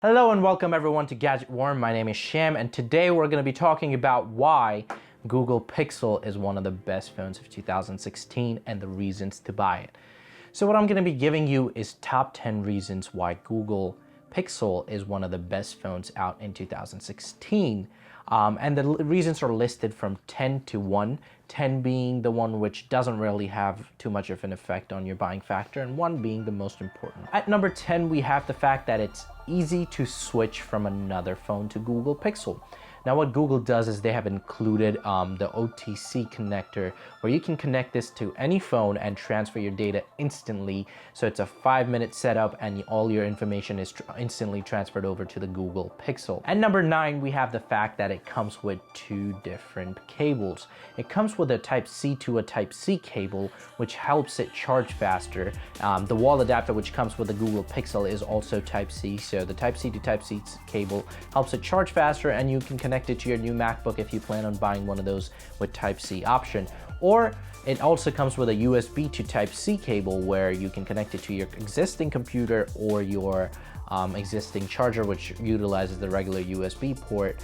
Hello and welcome everyone to Gadget Worm. My name is Sham and today we're going to be talking about why Google Pixel is one of the best phones of 2016 and the reasons to buy it. So what I'm going to be giving you is top 10 reasons why Google Pixel is one of the best phones out in 2016. And the reasons are listed from 10 to 1, 10 being the one which doesn't really have too much of an effect on your buying factor, and 1 being the most important. At number 10, we have the fact that it's easy to switch from another phone to Google Pixel. Now what Google does is they have included the OTC connector where you can connect this to any phone and transfer your data instantly. So it's a 5-minute setup and all your information is instantly transferred over to the Google Pixel. At number 9, we have the fact that it comes with 2 different cables. It comes with a Type-C to a Type-C cable, which helps it charge faster. The wall adapter which comes with the Google Pixel is also Type-C, so the Type-C to Type-C cable helps it charge faster, and you can connect it to your new MacBook if you plan on buying one of those with Type-C option. Or it also comes with a USB to Type-C cable where you can connect it to your existing computer or your existing charger, which utilizes the regular USB port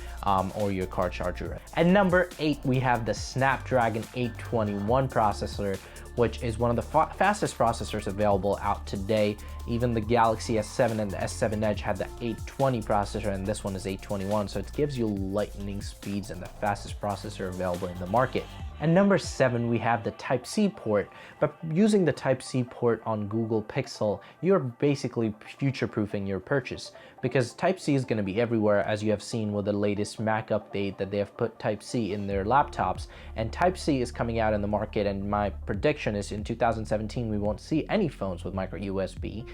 or your car charger. At number 8, we have the Snapdragon 821 processor, which is one of the fastest processors available out today. Even the Galaxy S7 and the S7 Edge had the 820 processor, and this one is 821, so it gives you lightning speeds and the fastest processor available in the market. At number 7, we have the Type-C port, but using the Type-C port on Google Pixel, you're basically future-proofing your purchase, because Type-C is going to be everywhere, as you have seen with the latest Mac update that they have put Type-C in their laptops, and Type-C is coming out in the market, and my prediction is in 2017 we won't see any phones with micro USB,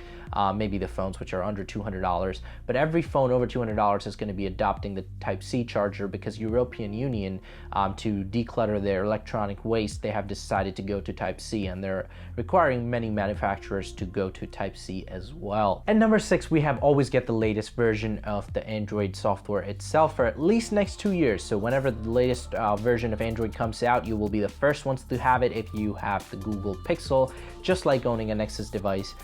maybe the phones which are under $200, but every phone over $200 is going to be adopting the Type-C charger, because European Union, to declutter their electronic waste, they have decided to go to Type-C, and they're requiring many manufacturers to go to Type-C as well. At number 6, we have always get the latest version of the Android software itself for at least next 2 years. So whenever the latest version of Android comes out, you will be the first ones to have it if you have the Google Pixel, just like owning a Nexus device.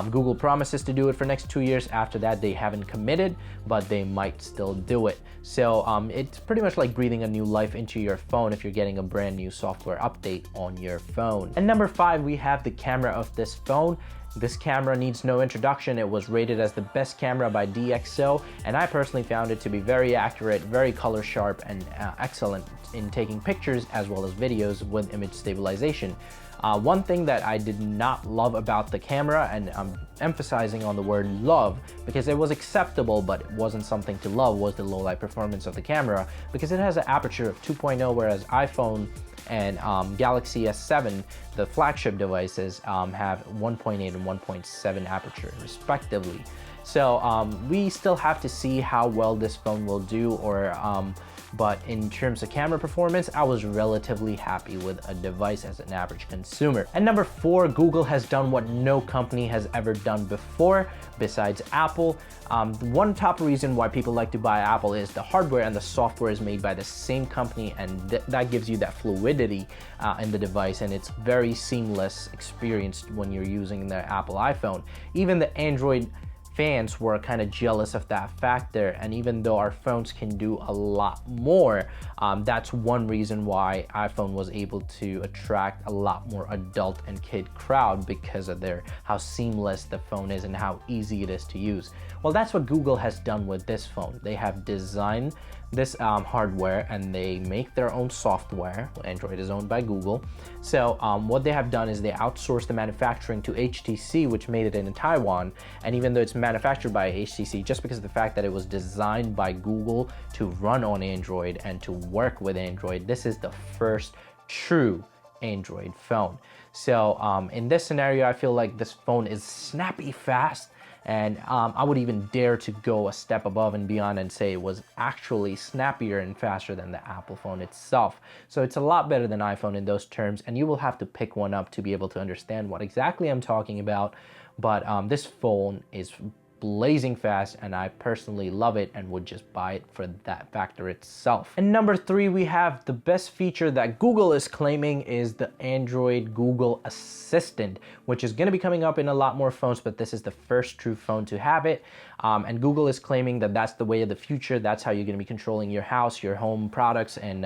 Google promises to do it for next 2 years. After that, they haven't committed, but they might still do it. So it's pretty much like breathing a new life into your phone if you're getting a brand new software update on your phone. And number 5, we have the camera of this phone. This camera needs no introduction. It was rated as the best camera by DxO, and I personally found it to be very accurate, very color sharp, and excellent in taking pictures as well as videos with image stabilization. One thing that I did not love about the camera, and I'm emphasizing on the word love because it was acceptable but it wasn't something to love, was the low light performance of the camera, because it has an aperture of 2.0, whereas iPhone and Galaxy S7, the flagship devices, have 1.8 and 1.7 aperture respectively. So we still have to see how well this phone will do, but in terms of camera performance, I was relatively happy with a device as an average consumer. And number 4, Google has done what no company has ever done before besides Apple. One top reason why people like to buy Apple is the hardware and the software is made by the same company, and that gives you that fluidity in the device, and it's very seamless experience when you're using the Apple iPhone. Even the Android fans were kind of jealous of that factor, and even though our phones can do a lot more, that's one reason why iPhone was able to attract a lot more adult and kid crowd, because of how seamless the phone is and how easy it is to use. Well, that's what Google has done with this phone. They have designed this hardware and they make their own software. Android is owned by Google. So what they have done is they outsourced the manufacturing to HTC, which made it in Taiwan. And even though it's manufactured by HTC, just because of the fact that it was designed by Google to run on Android and to work with Android, this is the first true Android phone. So in this scenario, I feel like this phone is snappy fast, and I would even dare to go a step above and beyond and say it was actually snappier and faster than the Apple phone itself. So it's a lot better than iPhone in those terms, and you will have to pick one up to be able to understand what exactly I'm talking about. But this phone is blazing fast, and I personally love it and would just buy it for that factor itself. And number 3, we have the best feature that Google is claiming is the Android Google Assistant, which is going to be coming up in a lot more phones, but this is the first true phone to have it. And Google is claiming that that's the way of the future. That's how you're going to be controlling your house, your home products, and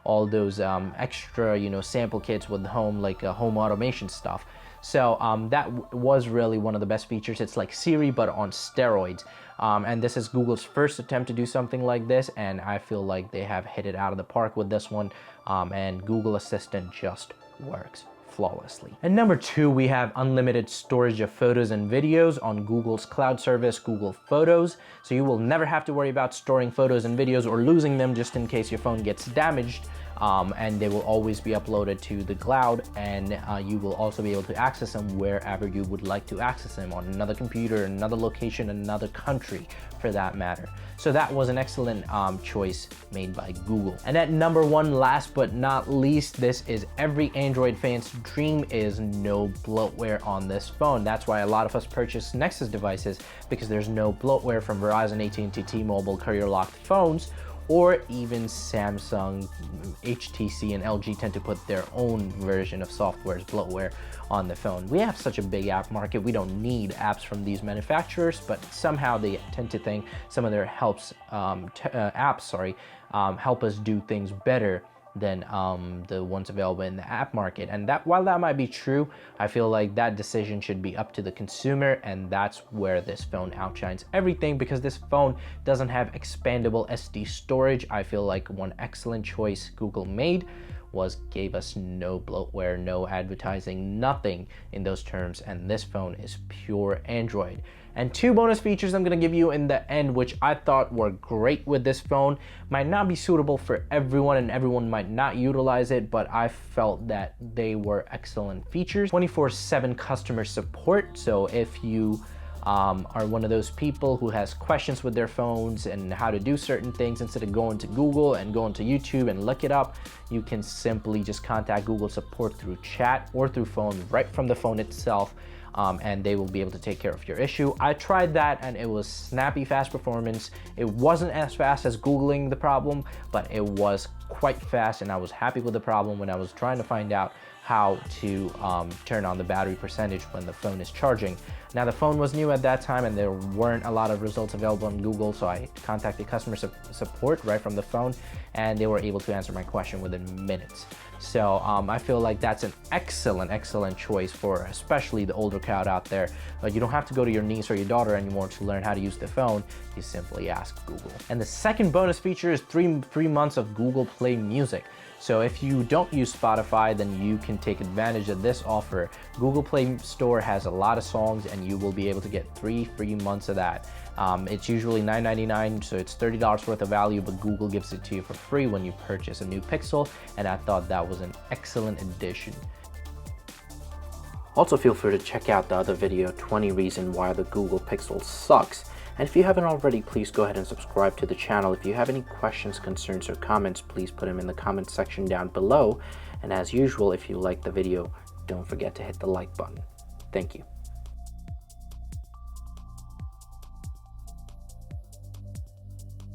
all those extra, sample kits with home, like home automation stuff. So that was really one of the best features. It's like Siri, but on steroids. And this is Google's first attempt to do something like this, and I feel like they have hit it out of the park with this one. And Google Assistant just works flawlessly. And number 2, we have unlimited storage of photos and videos on Google's cloud service, Google Photos. So you will never have to worry about storing photos and videos or losing them just in case your phone gets damaged. And they will always be uploaded to the cloud, and you will also be able to access them wherever you would like to access them, on another computer, another location, another country for that matter. So that was an excellent choice made by Google. And at number 1, last but not least, this is every Android fan's dream, is no bloatware on this phone. That's why a lot of us purchase Nexus devices, because there's no bloatware from Verizon, AT&T, T-Mobile, courier locked phones, or even Samsung, HTC, and LG tend to put their own version of software's bloatware on the phone. We have such a big app market, we don't need apps from these manufacturers, but somehow they tend to think some of their apps help us do things better than the ones available in the app market. And that, while that might be true, I feel like that decision should be up to the consumer, and that's where this phone outshines everything, because this phone doesn't have expandable SD storage. I feel like one excellent choice Google made gave us no bloatware, no advertising, nothing in those terms, and this phone is pure Android. And 2 bonus features I'm going to give you in the end, which I thought were great with this phone. Might not be suitable for everyone, and everyone might not utilize it, but I felt that they were excellent features. 24/7 customer support. So if you are one of those people who has questions with their phones and how to do certain things, instead of going to Google and going to YouTube and look it up, you can simply just contact Google support through chat or through phone right from the phone itself. And they will be able to take care of your issue. I tried that, and it was snappy, fast performance. It wasn't as fast as Googling the problem, but it was quite fast, and I was happy with the problem when I was trying to find out how to turn on the battery percentage when the phone is charging. Now, the phone was new at that time, and there weren't a lot of results available on Google, so I contacted customer support right from the phone, and they were able to answer my question within minutes. So I feel like that's an excellent choice for especially the older crowd out there. But you don't have to go to your niece or your daughter anymore to learn how to use the phone. You simply ask Google. And the second bonus feature is three months of Google Play Music. So if you don't use Spotify, then you can take advantage of this offer. Google Play Store has a lot of songs, and you will be able to get 3 free months of that. It's usually $9.99, so it's $30 worth of value, but Google gives it to you for free when you purchase a new Pixel, and I thought that was an excellent addition. Also, feel free to check out the other video, 20 Reasons Why the Google Pixel Sucks. And if you haven't already, please go ahead and subscribe to the channel. If you have any questions, concerns, or comments, please put them in the comment section down below. And as usual, if you like the video, don't forget to hit the like button. Thank you.